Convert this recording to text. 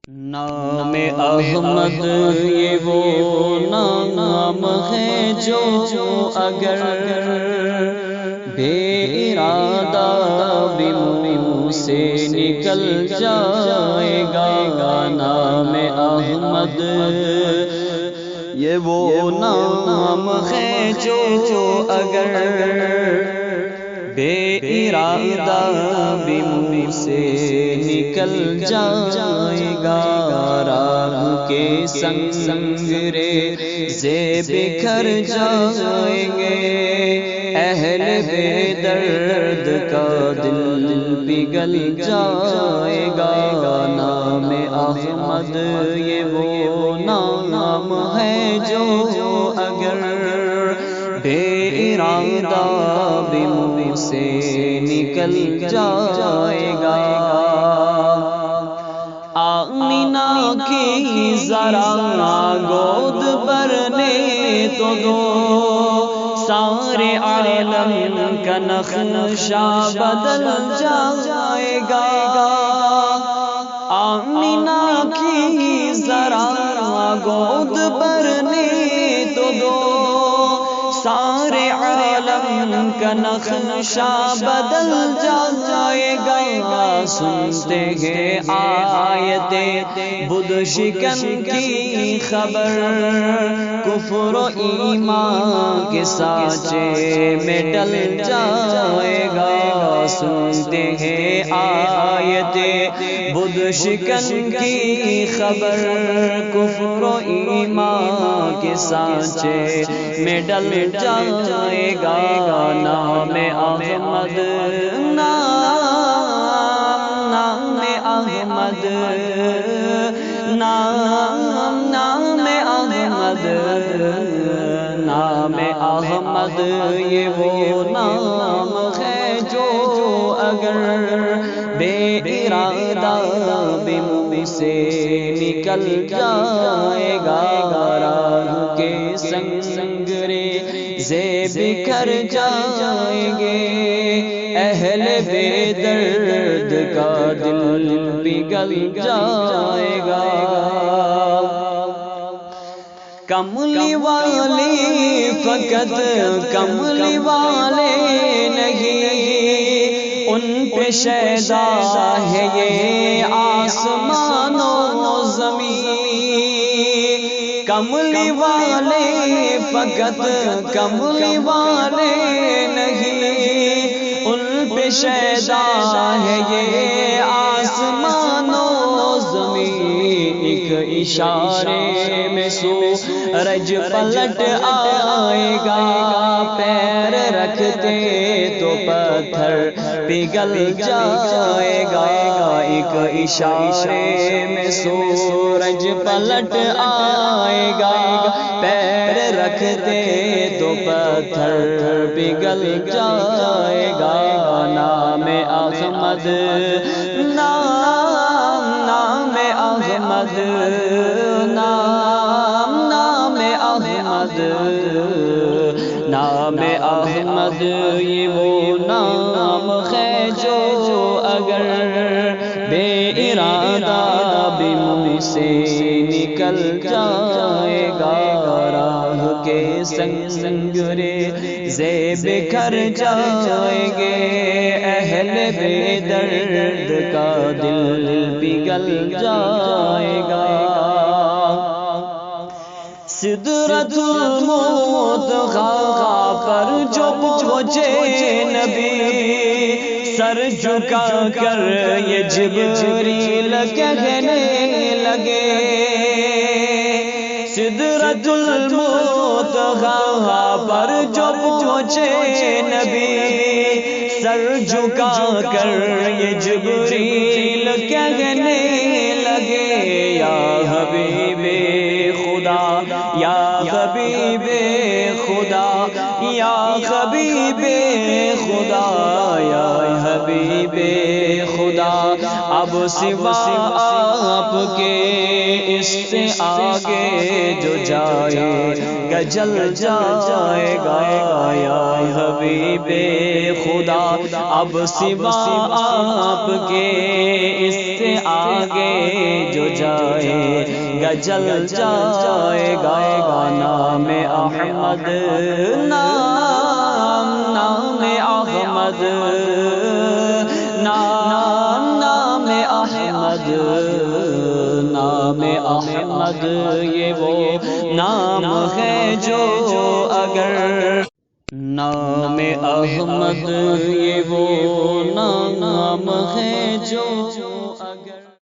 نام احمد یہ وہ نام ہے جو اگر بے ارادہ بھی منہ سے نکل جائے گا۔ نام احمد یہ وہ نام ہے جو اگر بے ارادہ بھی منہ سے نکل جائے گا۔ راہ کے سنگرے سے بکھر جائیں گے، اہل بے درد کا دل پگھل جائے گا۔ نام احمد یہ وہ نام ہے جو اگر بے ارادہ بھی منہ سے نکل جائے گا۔ آمینہ کی ذرا گود بھرنے تو دو، سارے عالم کا نقشہ بدل جائے گا۔ آمینہ کی ذرا گود بھرنے تو دو، سارے عالم کا نقشہ بدل جائے گا۔ سنتے ہیں آیت بدھ شکن کی خبر، کفر و ایمان کے سانچے میں ڈل جائے گا۔ سنتے ہیں آیت بدھ شکن کی خبر، کفر و ایمان کے سانچے میں ڈل جائے گا۔ نام احمد نام احمد نام احمد نام احمد یہ وہ نام ہے جو اگر بے ارادہ بھی منہ سے نکل جائے گا۔ راہ کے سنگرے سے بکھر جائیں گے، اہل بے درد کا دل پگھل جائے گا۔ کملی والے فقط کملی والے نہیں، ان پہ شیدا ہے یہ آسمان و زمین۔ کملی والے فقط کملی والے نہیں، ان پہ شیدا ہے یہ آسمان و زمین۔ ایک اشارے میں سورج پلٹ آئے گا، پیر رکھتے تو پتھر پگھل جائے گا۔ ایک اشارے میں سورج پلٹ آئے گا، پیر رکھتے تو پتھر پگھل جائے گا۔ نام احمد نام احمد نام احمد نام احمد یہ وہ نام ہے جو اگر بے ارادہ بھی منہ سے نکل جائے گا۔ راہ کے سنگرے سے بکھر جائیں گے، اہل بے درد کا دل پگھل جائے گا۔ سدرۃ المنتہیٰ پر جو پہنچے نبی، سر جھکا کر یہ جبریل کہنے لگے۔ سدرۃ المنتہیٰ پر جو پہنچے نبی، سر جھکا کر یہ جبریل کہنے لگے۔ یا حبیب خدا یا حبیب خدا یا حبیب خدا یا حبیب خدا، اب سوا آپ کے اس سے آگے جو جائے گا جل جائے گا یا حبیب خدا اب سوا آپ کے اس سے آگے جو جائے گا جل جائے گا نام احمد نام احمد نام احمد نام احمد یہ وہ نام ہے جو اگر نام احمد یہ وہ نام ہے جو